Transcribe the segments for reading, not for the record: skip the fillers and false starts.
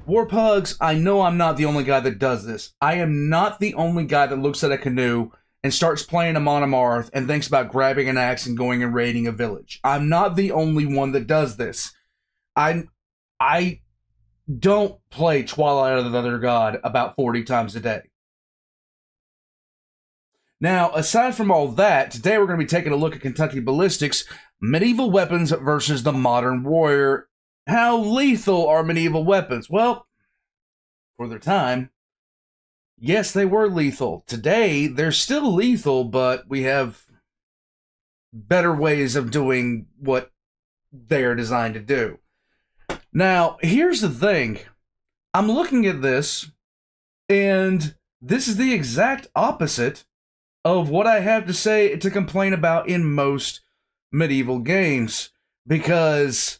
Warpugs, I know I'm not the only guy that does this. I am not the only guy that looks at a canoe and starts playing Amon Amarth and thinks about grabbing an axe and going and raiding a village. I'm not the only one that does this. I don't play Twilight of the Nether God about 40 times a day. Now, aside from all that, today we're going to be taking a look at Kentucky Ballistics, medieval weapons versus the modern warrior. How lethal are medieval weapons? Well, for their time, yes, they were lethal. Today, they're still lethal, but we have better ways of doing what they are designed to do. Now, here's the thing. I'm looking at this, and this is the exact opposite of what I have to say to complain about in most medieval games. Because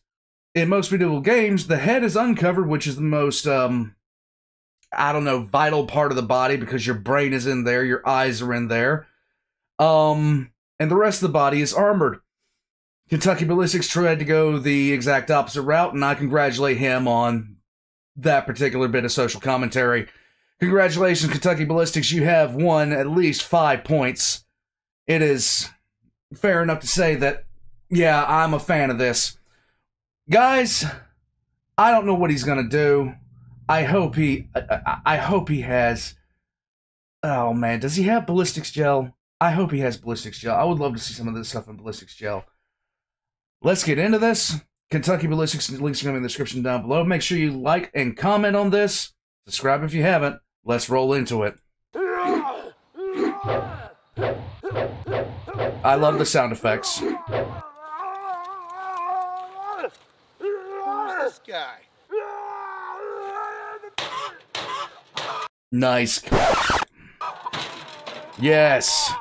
in most medieval games, the head is uncovered, which is the most, vital part of the body because your brain is in there, your eyes are in there. And the rest of the body is armored. Kentucky Ballistics tried to go the exact opposite route, and I congratulate him on that particular bit of social commentary. Congratulations, Kentucky Ballistics. You have won at least 5 points. It is fair enough to say that, yeah, I'm a fan of this. Guys, I don't know what he's going to do. I hope he has... Oh, man, does he have ballistics gel? I hope he has ballistics gel. I would love to see some of this stuff in ballistics gel. Let's get into this. Kentucky Ballistics links are going to be in the description down below. Make sure you like and comment on this. Subscribe if you haven't. Let's roll into it. I love the sound effects. Who's this guy? Nice. Yes.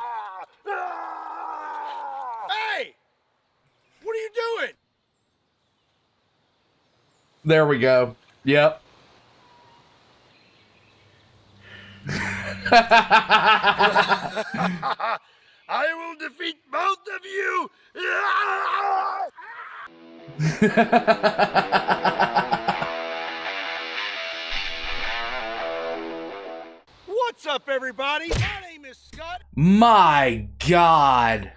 Hey! What are you doing? There we go. Yep. I will defeat both of you! What's up, everybody? My name is Scott. My God.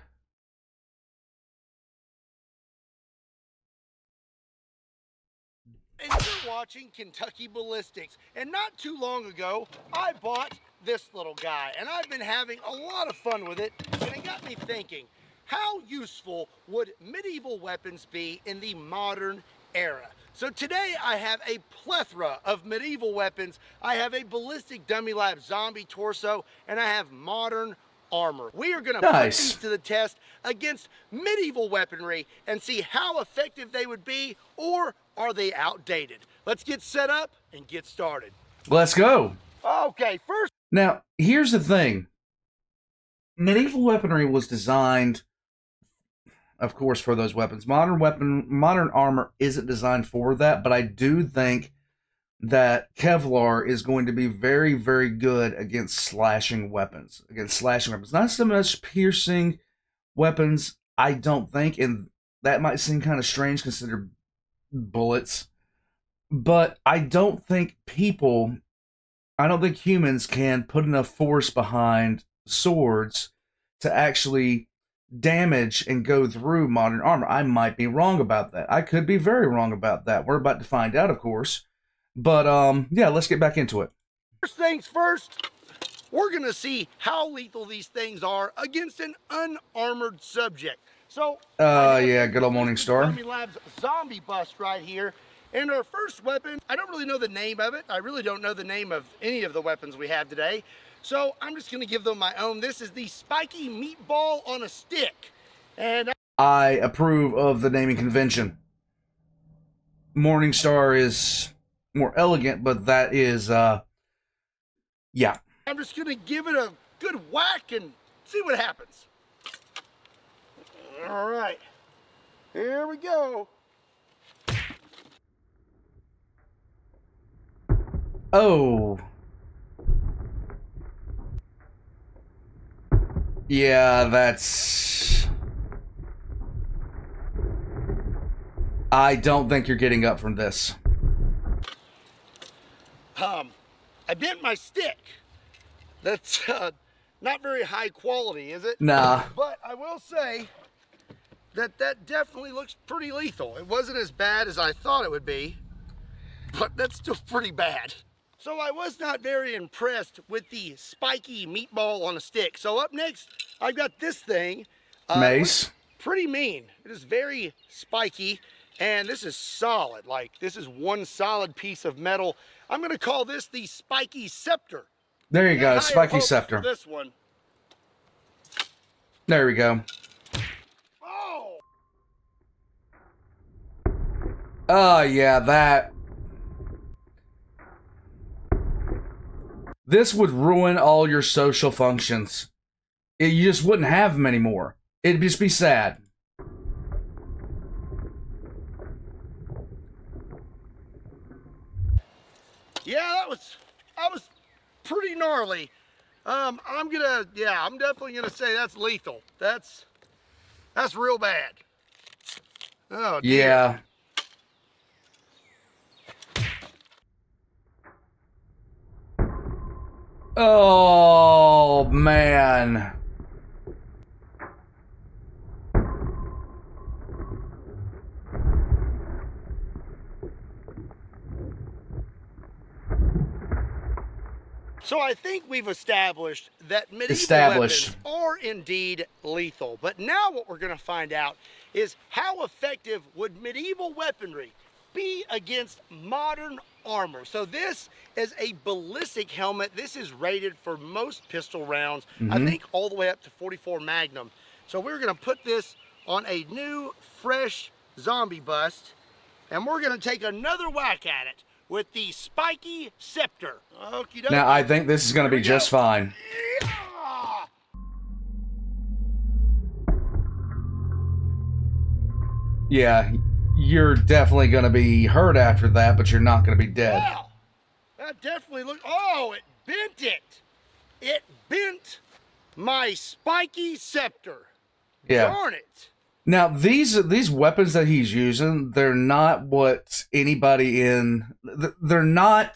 And you're watching Kentucky Ballistics. And not too long ago, I bought this little guy. And I've been having a lot of fun with it. And it got me thinking, how useful would medieval weapons be in the modern era? So today I have a plethora of medieval weapons. I have a ballistic dummy lab zombie torso, and I have modern armor. We are going to put these to the test against medieval weaponry and see how effective they would be, or are they outdated? Let's get set up and get started. Let's go. Okay, first. Now, here's the thing. Medieval weaponry was designed, of course, for those weapons. Modern armor isn't designed for that, but I do think that Kevlar is going to be very, very good against slashing weapons. Not so much piercing weapons, I don't think, and that might seem kind of strange considering bullets, but I don't think humans can put enough force behind swords to actually damage and go through modern armor. I might be wrong about that. I could be very wrong about that. We're about to find out, of course. But, yeah, let's get back into it. First things first, we're going to see how lethal these things are against an unarmored subject. So, yeah, good old Morningstar. Dummy Labs zombie bust right here. And our first weapon, I don't really know the name of it. I really don't know the name of any of the weapons we have today. So I'm just going to give them my own. This is the spiky meatball on a stick. And I approve of the naming convention. Morningstar is more elegant, but that is, yeah. I'm just going to give it a good whack and see what happens. All right, here we go. Oh. Yeah, that's... I don't think you're getting up from this. I bent my stick. That's not very high quality, is it? Nah. But I will say that that definitely looks pretty lethal. It wasn't as bad as I thought it would be, but that's still pretty bad. So I was not very impressed with the spiky meatball on a stick. So up next, I've got this thing. Mace. Pretty mean. It is very spiky, and this is solid. Like, this is one solid piece of metal. I'm gonna call this the Spiky Scepter. There you go, Higher Spiky hopes Scepter. for this one. There we go. Oh! Oh, yeah, that. This would ruin all your social functions. You just wouldn't have them anymore. It'd just be sad. Yeah, that was pretty gnarly. I'm definitely gonna say that's lethal. That's real bad. Oh dear. Yeah. Oh, man. So I think we've established that medieval weapons are indeed lethal. But now what we're going to find out is how effective would medieval weaponry be against modern armor. So this is a ballistic helmet. This is rated for most pistol rounds, I think all the way up to 44 Magnum. So we're going to put this on a new, fresh zombie bust, and we're going to take another whack at it with the Spiky Scepter. Now, I think this is going to be just fine. Yeah! Yeah, you're definitely going to be hurt after that, but you're not going to be dead. Wow! That definitely looked... Oh, it bent it! It bent my Spiky Scepter. Yeah. Darn it! Now, these weapons that he's using, they're not what anybody in... They're not...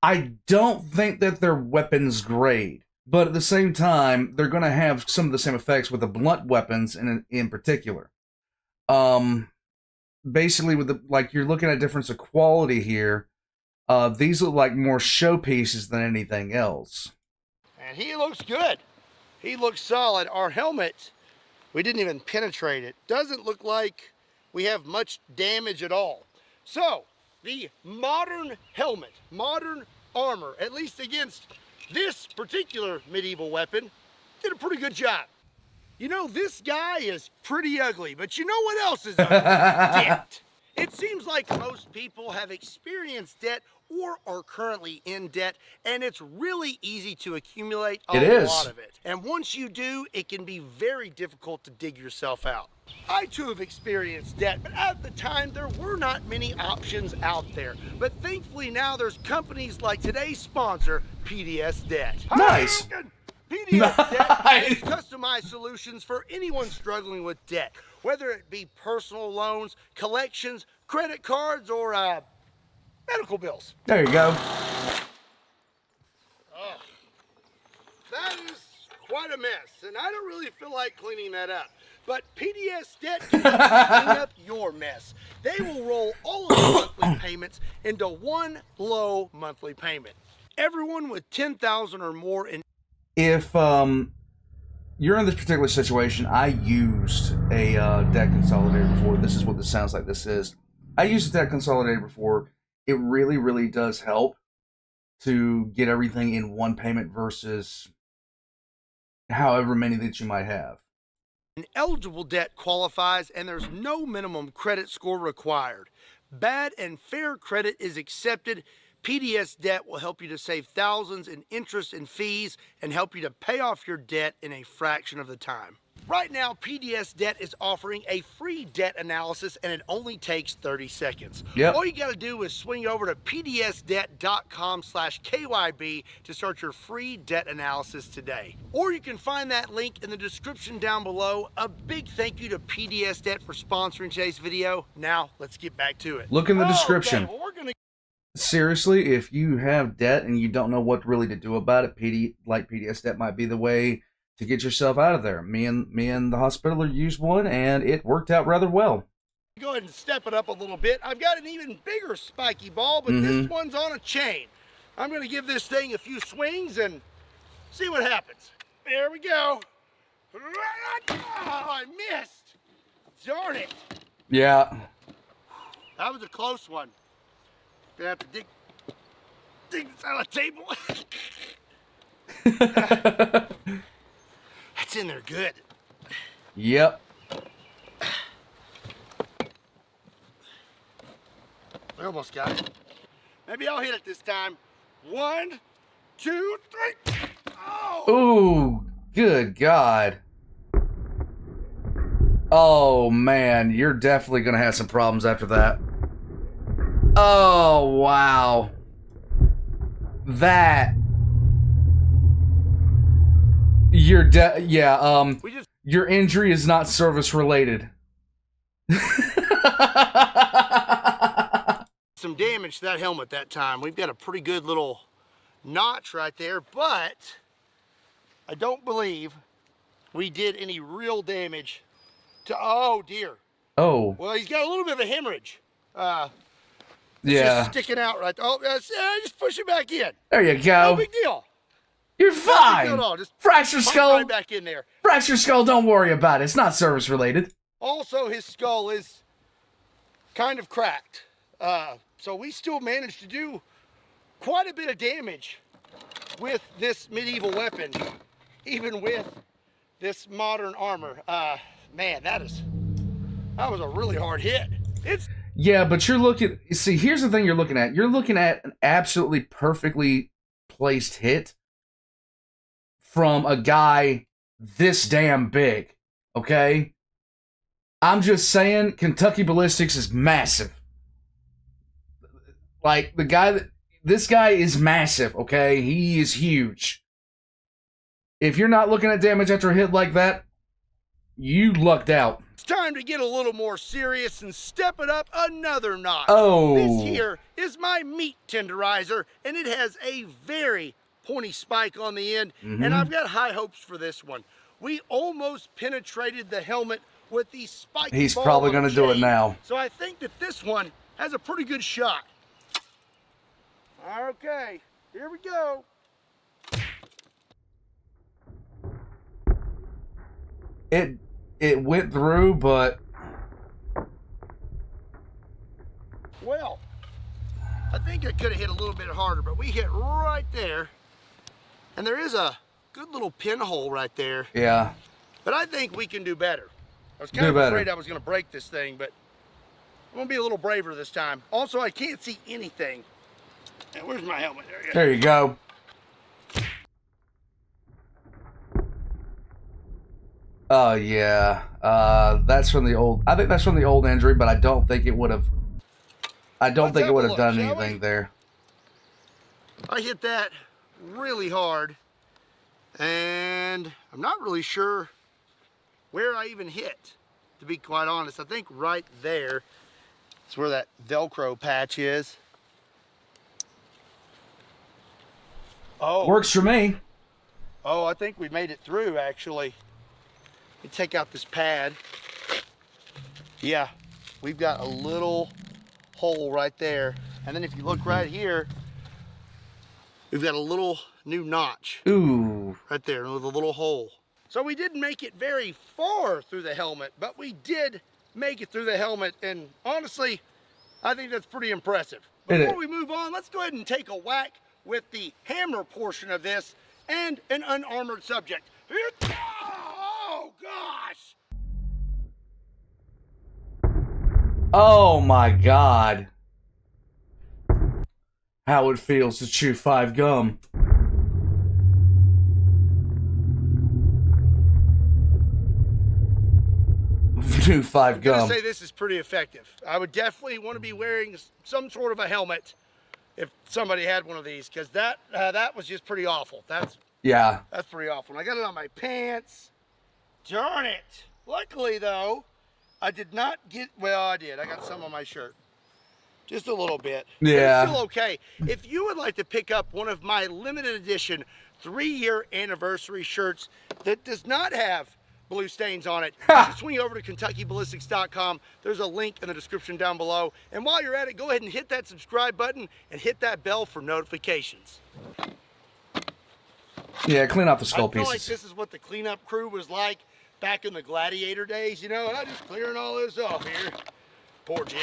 I don't think that they're weapons grade. But at the same time, they're going to have some of the same effects with the blunt weapons in particular. Basically, with the, like, you're looking at difference of quality here. These look like more showpieces than anything else. And he looks good. He looks solid. Our helmet... We didn't even penetrate it. Doesn't look like we have much damage at all. So, the modern helmet, modern armor, at least against this particular medieval weapon, did a pretty good job. You know, this guy is pretty ugly, but you know what else is ugly? Debt. It seems like most people have experienced debt or are currently in debt, and it's really easy to accumulate a lot of it. And once you do, it can be very difficult to dig yourself out. I too have experienced debt, but at the time there were not many options out there. But thankfully now there's companies like today's sponsor, PDS Debt. Nice. PDS Debt is customized solutions for anyone struggling with debt, whether it be personal loans, collections, credit cards, or medical bills. There you go. Oh, that is quite a mess, and I don't really feel like cleaning that up. But PDS Debt can help you clean up your mess. They will roll all of your monthly payments into one low monthly payment. Everyone with $10,000 or more in... If you're in this particular situation, I used a debt consolidator before. This is what this sounds like this is. I used a debt consolidator before. It really, really does help to get everything in one payment versus however many that you might have. An eligible debt qualifies, and there's no minimum credit score required. Bad and fair credit is accepted. PDS Debt will help you to save thousands in interest and fees and help you to pay off your debt in a fraction of the time. Right now, PDS Debt is offering a free debt analysis, and it only takes 30 seconds. Yep. All you got to do is swing over to pdsdebt.com/KYB to start your free debt analysis today. Or you can find that link in the description down below. A big thank you to PDS Debt for sponsoring today's video. Now, let's get back to it. Look in the description. Okay, well, we're gonna... seriously, if you have debt and you don't know what really to do about it, PDS debt might be the way to get yourself out of there. Me and the hospitaler used one, and it worked out rather well. Go ahead and step it up a little bit. I've got an even bigger spiky ball, but this one's on a chain. I'm going to give this thing a few swings and see what happens. There we go. Oh, I missed. Darn it. Yeah. That was a close one. Gonna have to dig this out of the table. That's in there good. Yep. We almost got it. Maybe I'll hit it this time. 1, 2, 3. Oh! Ooh, good God. Oh, man, you're definitely going to have some problems after that. Oh, wow. That. Your injury is not service related. Some damage to that helmet that time. We've got a pretty good little notch right there, but I don't believe we did any real damage to, oh dear. Oh. Well, he's got a little bit of a hemorrhage. Yeah. Just sticking out right. Oh, just push it back in. There you go. No big deal. You're fine. No big deal at all. Just fracture skull. right back in there. Fracture skull. Don't worry about it. It's not service related. Also, his skull is kind of cracked. So we still managed to do quite a bit of damage with this medieval weapon, even with this modern armor. Man, that was a really hard hit. Yeah, but you're looking. See, here's the thing you're looking at. You're looking at an absolutely perfectly placed hit from a guy this damn big. Okay? I'm just saying, Kentucky Ballistics is massive. Like, this guy is massive, okay? He is huge. If you're not looking at damage after a hit like that, you lucked out. It's time to get a little more serious and step it up another notch. Oh. This here is my meat tenderizer, and it has a very pointy spike on the end, and I've got high hopes for this one. We almost penetrated the helmet with the spike. He's probably going to do it now. So I think that this one has a pretty good shot. Okay, here we go. It went through, but well, I think I could have hit a little bit harder, but we hit right there. And there is a good little pinhole right there. Yeah. But I think we can do better. I was kind of afraid I was going to break this thing, but I'm going to be a little braver this time. Also, I can't see anything. And where's my helmet? There you go. Oh, yeah. That's from the old... I think that's from the old injury, but I don't think it would have... I don't think it would have done anything there. I hit that really hard, and I'm not really sure where I even hit, to be quite honest. I think right there is where that Velcro patch is. Oh. Works for me. Oh, I think we made it through, actually. Let me take out this pad. Yeah, we've got a little hole right there. And then if you look right here, we've got a little new notch. Ooh. Right there with a little hole. So we didn't make it very far through the helmet, but we did make it through the helmet. And honestly, I think that's pretty impressive. Before we move on, let's go ahead and take a whack with the hammer portion of this and an unarmored subject. Oh, gosh. Oh, my God. How it feels to chew 5 gum. Chew 5 gum. I'm gonna say this is pretty effective. I would definitely want to be wearing some sort of a helmet if somebody had one of these, because that was just pretty awful. That's pretty awful. And I got it on my pants. Darn it. Luckily, though, I did not get, well, I did. I got some on my shirt. just a little bit. Yeah. It's still okay. If you would like to pick up one of my limited edition 3-year anniversary shirts that does not have blue stains on it, you can swing over to KentuckyBallistics.com. There's a link in the description down below. And while you're at it, go ahead and hit that subscribe button and hit that bell for notifications. Yeah, clean off the skull I feel pieces. like this is what the cleanup crew was like back in the Gladiator days, you know, and I'm just clearing all this off here. Poor Jim.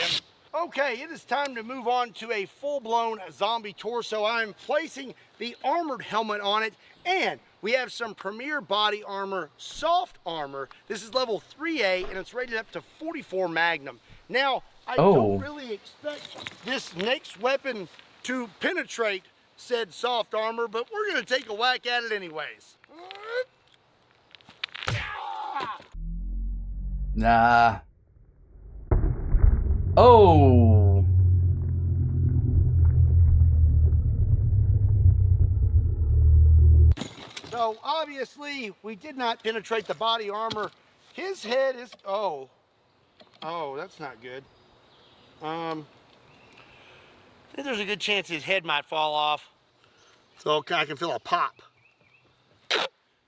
Okay, it is time to move on to a full-blown zombie torso. I'm placing the armored helmet on it, and we have some Premier Body Armor, soft armor. This is level 3A, and it's rated up to 44 Magnum. Now, I don't really expect this next weapon to penetrate said soft armor, but we're gonna take a whack at it anyways. Nah. Oh. So obviously we did not penetrate the body armor. His head is, oh, that's not good. I think there's a good chance his head might fall off. So I can feel a pop.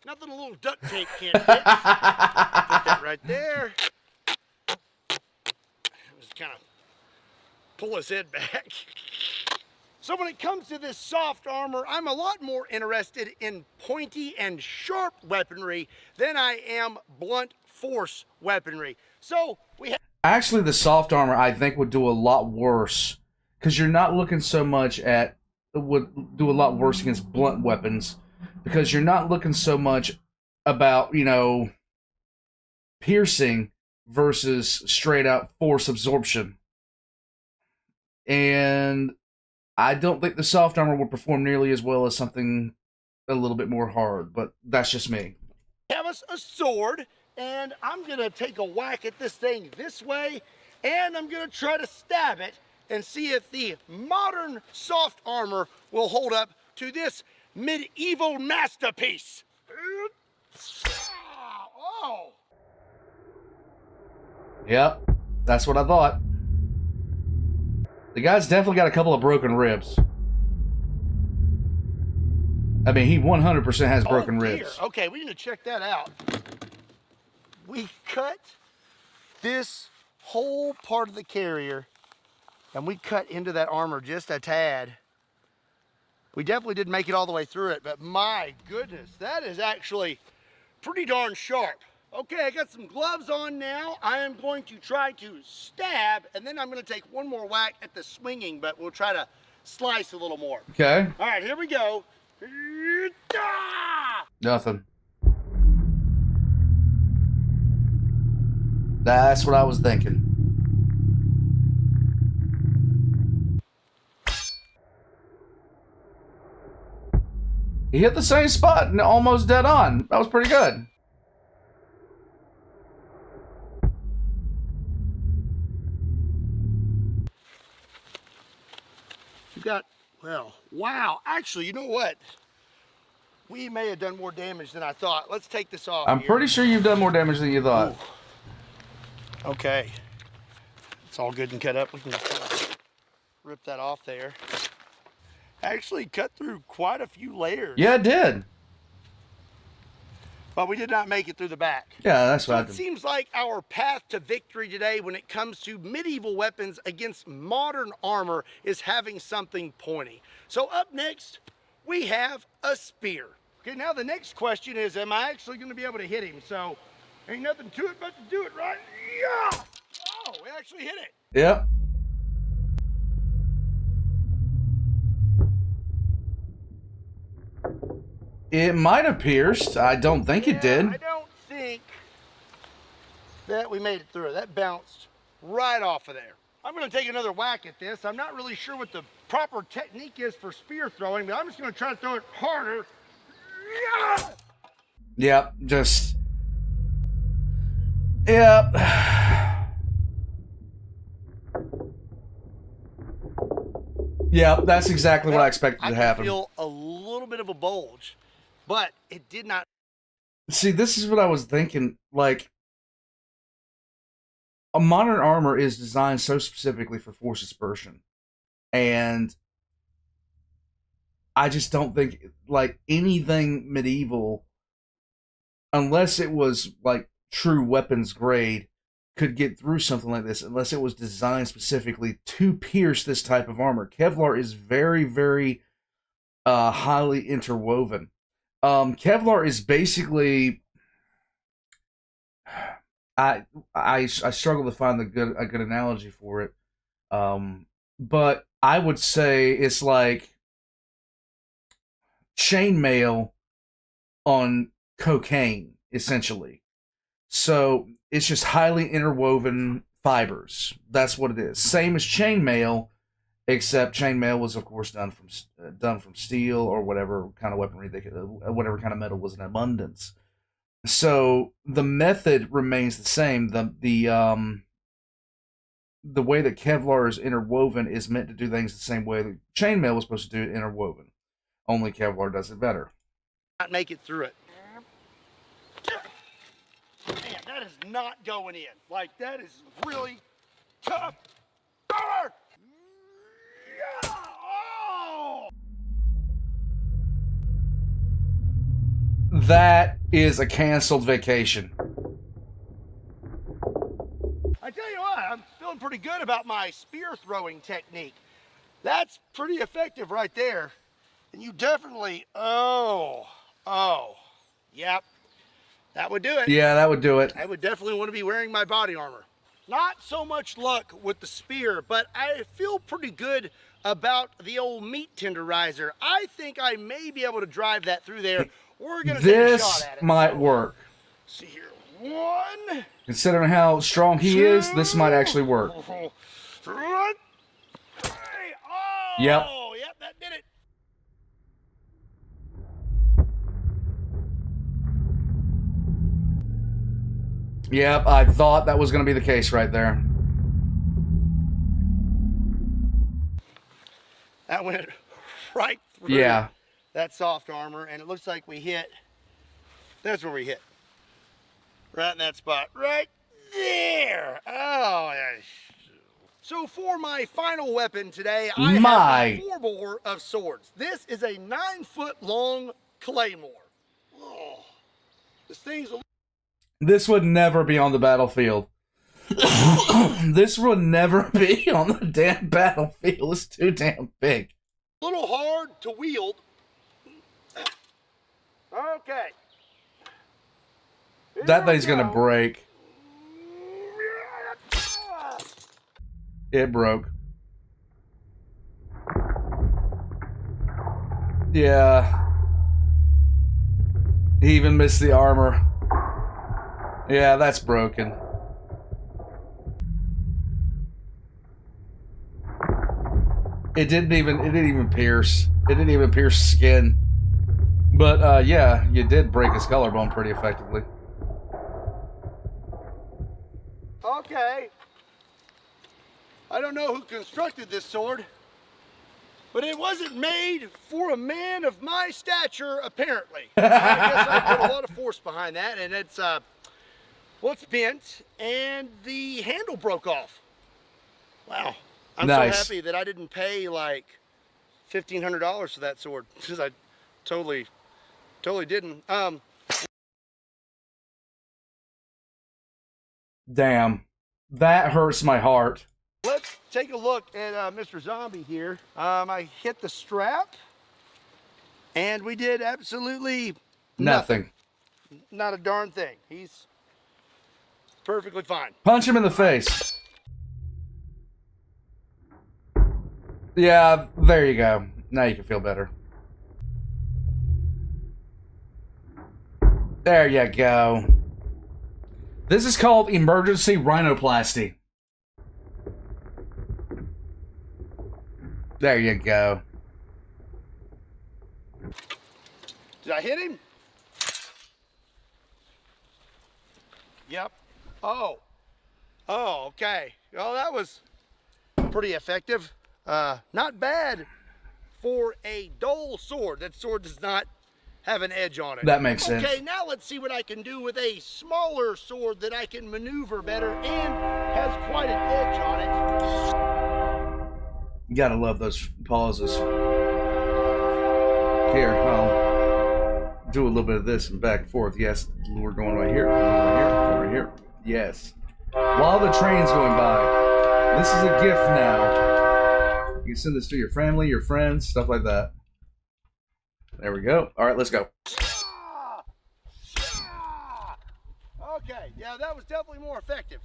Nothing a little duct tape can't fix. Put that right there. Just kind of pull his head back. So when it comes to this soft armor, I'm a lot more interested in pointy and sharp weaponry than I am blunt force weaponry. So we have... Actually, the soft armor, I think, would do a lot worse. Because you're not looking so much at... would do a lot worse against blunt weapons. Because you're not looking so much about, you know, piercing versus straight out force absorption. And I don't think the soft armor would perform nearly as well as something a little bit more hard, but that's just me. Have us a sword, and I'm gonna take a whack at this thing this way, and I'm gonna try to stab it and see if the modern soft armor will hold up to this medieval masterpiece. Oh! Yep, that's what I thought. The guy's definitely got a couple of broken ribs. I mean, he 100% has broken ribs. Okay, we need to check that out. We cut this whole part of the carrier, and we cut into that armor just a tad. We definitely didn't make it all the way through it, but my goodness, that is actually pretty darn sharp. Okay, I got some gloves on now. I am going to try to stab, and then I'm going to take one more whack at the swinging, but we'll try to slice a little more. Okay. All right, here we go. Nothing. That's what I was thinking. He hit the same spot and almost dead on. That was pretty good. You got, well, wow. Actually, you know what? We may have done more damage than I thought. Let's take this off. I'm pretty sure you've done more damage than you thought. Ooh. Okay. It's all good and cut up. We can just rip that off there. Actually cut through quite a few layers. Yeah, it did. But we did not make it through the back. Yeah, that's what So it seems like our path to victory today when it comes to medieval weapons against modern armor is having something pointy. So up next, we have a spear. Okay, now the next question is, am I actually going to be able to hit him? So ain't nothing to it but to do it right. Yeah! Oh, we actually hit it. Yep. It might have pierced. I don't think it did. I don't think that we made it through. That bounced right off of there. I'm going to take another whack at this. I'm not really sure what the proper technique is for spear throwing, but I'm just going to try to throw it harder. Yeah! Yep, just... Yep. Yep, that's exactly what I expected to happen. I feel a little bit of a bulge, but it did not. See, this is what I was thinking. Like, a modern armor is designed so specifically for force dispersion, and I just don't think like anything medieval, unless it was like true weapons grade, could get through something like this unless it was designed specifically to pierce this type of armor. Kevlar is very, very highly interwoven. Kevlar is basically, I struggle to find a good analogy for it, but I would say it's like chainmail on cocaine, essentially. So it's just highly interwoven fibers. That's what it is. Same as chainmail, except chainmail was, of course, done from steel or whatever kind of weaponry whatever kind of metal was in abundance. So the method remains the same. The way that Kevlar is interwoven is meant to do things the same way that chainmail was supposed to do it interwoven. Only Kevlar does it better. Not make it through it. Man, that is not going in. Like, that is really tough. Oh! That is a canceled vacation. I tell you what, I'm feeling pretty good about my spear throwing technique. That's pretty effective right there. And you definitely, yep, that would do it. Yeah, that would do it. I would definitely want to be wearing my body armor. Not so much luck with the spear, but I feel pretty good about the old meat tenderizer. I think I may be able to drive that through there. We're going to take a shot at it. This might work. See here. One. Considering how strong he is, this might actually work. Three. Oh, Yep. Yep, that did it. Yep, I thought that was going to be the case right there. That went right through that soft armor, and it looks like we hit, that's where we hit. Right in that spot, right there. Oh, yeah. So for my final weapon today, I have a 4-bore of swords. This is a 9-foot-long claymore. Oh, this thing's a... This would never be on the battlefield. This would never be on the damn battlefield. It's too damn big. A little hard to wield. Okay. That thing's gonna break. It broke. Yeah. He even missed the armor. Yeah, that's broken. It didn't even pierce. It didn't even pierce skin. But yeah, you did break his collarbone pretty effectively. Okay. I don't know who constructed this sword, but it wasn't made for a man of my stature, apparently. I guess I put a lot of force behind that, and it's, well, it's bent, and the handle broke off. Wow. I'm so happy that I didn't pay like $1,500 for that sword, because I totally didn't. Damn. That hurts my heart. Let's take a look at Mr. Zombie here. I hit the strap, and we did absolutely nothing. Not a darn thing. He's perfectly fine. Punch him in the face. Yeah, there you go. Now you can feel better. There you go. This is called emergency rhinoplasty. There you go. Did I hit him? Yep. Oh. Oh, okay. Well, that was pretty effective. Not bad for a dull sword. That sword does not have an edge on it. That makes sense. Okay, now let's see what I can do with a smaller sword that I can maneuver better and has quite an edge on it. You gotta love those pauses. Here, I'll do a little bit of this and back and forth. Yes, we're going right here, right here. Yes. While the train's going by, this is a gift now. You can send this to your family, your friends, stuff like that. There we go. All right, let's go. Okay, yeah, that was definitely more effective.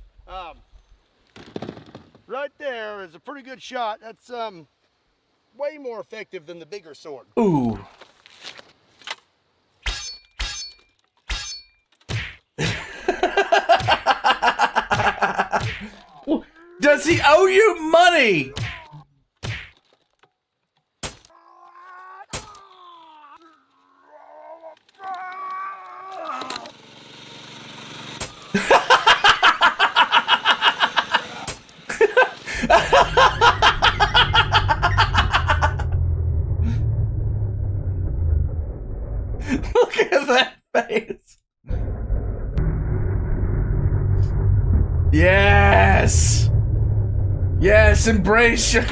Right there is a pretty good shot. That's way more effective than the bigger sword. Ooh. Does he owe you money? Look at that face. Yes. Yes, embrace your...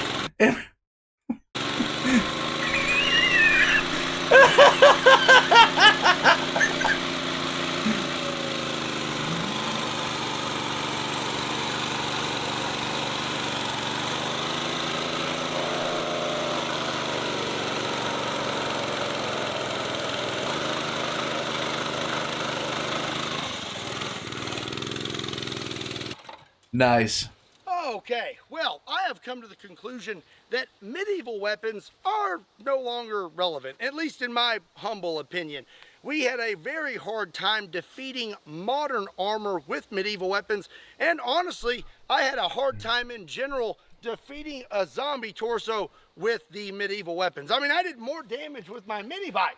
Nice. Okay, well, I have come to the conclusion that medieval weapons are no longer relevant, at least in my humble opinion. We had a very hard time defeating modern armor with medieval weapons, and honestly, I had a hard time in general defeating a zombie torso with the medieval weapons. I mean, I did more damage with my mini bike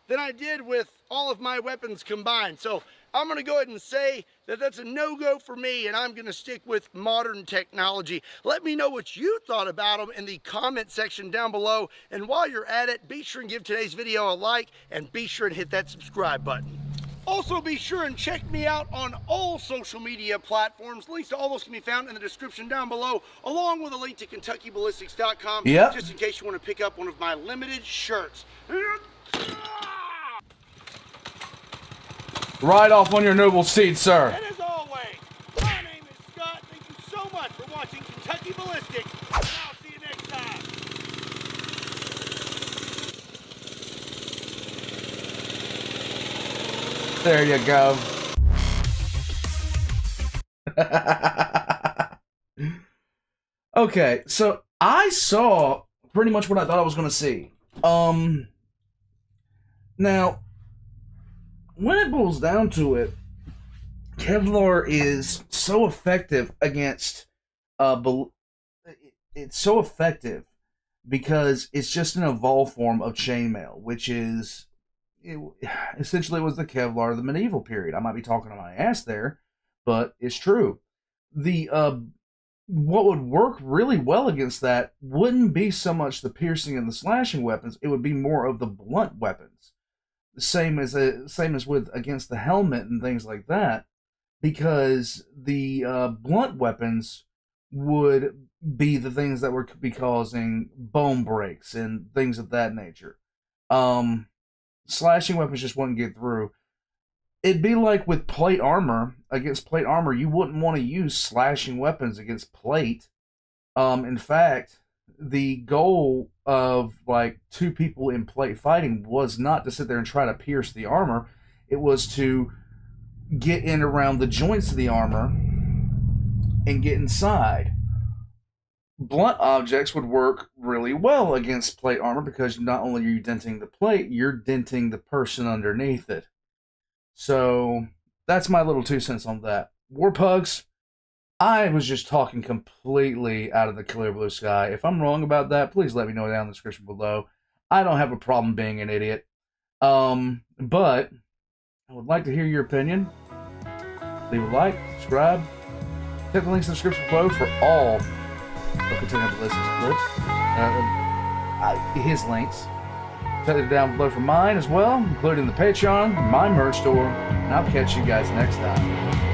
than I did with all of my weapons combined. So I'm gonna go ahead and say that that's a no-go for me, and I'm gonna stick with modern technology. Let me know what you thought about them in the comment section down below. And while you're at it, be sure and give today's video a like, and be sure and hit that subscribe button. Also, be sure and check me out on all social media platforms. Links to all those can be found in the description down below, along with a link to KentuckyBallistics.com, Yep. just in case you want to pick up one of my limited shirts. Right off on your noble steed, sir. And as always, my name is Scott. Thank you so much for watching Kentucky Ballistics, and I'll see you next time. There you go. Okay, so I saw pretty much what I thought I was going to see. Now, when it boils down to it, Kevlar is so effective against, it's so effective because it's just an evolved form of chainmail, which is, essentially it was the Kevlar of the medieval period. I might be talking on my ass there, but it's true. The, what would work really well against that wouldn't be so much the piercing and the slashing weapons, it would be more of the blunt weapons. Same as with against the helmet and things like that, because the blunt weapons would be the things that would be causing bone breaks and things of that nature. Slashing weapons just wouldn't get through. It'd be like with plate armor. Against plate armor, you wouldn't want to use slashing weapons against plate. In fact, the goal of like two people in plate fighting was not to sit there and try to pierce the armor. It was to get in around the joints of the armor and get inside. Blunt objects would work really well against plate armor because not only are you denting the plate, you're denting the person underneath it. So that's my little 2 cents on that. Warpugs, I was just talking completely out of the clear blue sky. If I'm wrong about that, please let me know down in the description below. I don't have a problem being an idiot. But I would like to hear your opinion. Leave a like, subscribe. Hit the links in the description below for all of Kentucky Ballistics clips. His links. Check it down below for mine as well, including the Patreon, my merch store, and I'll catch you guys next time.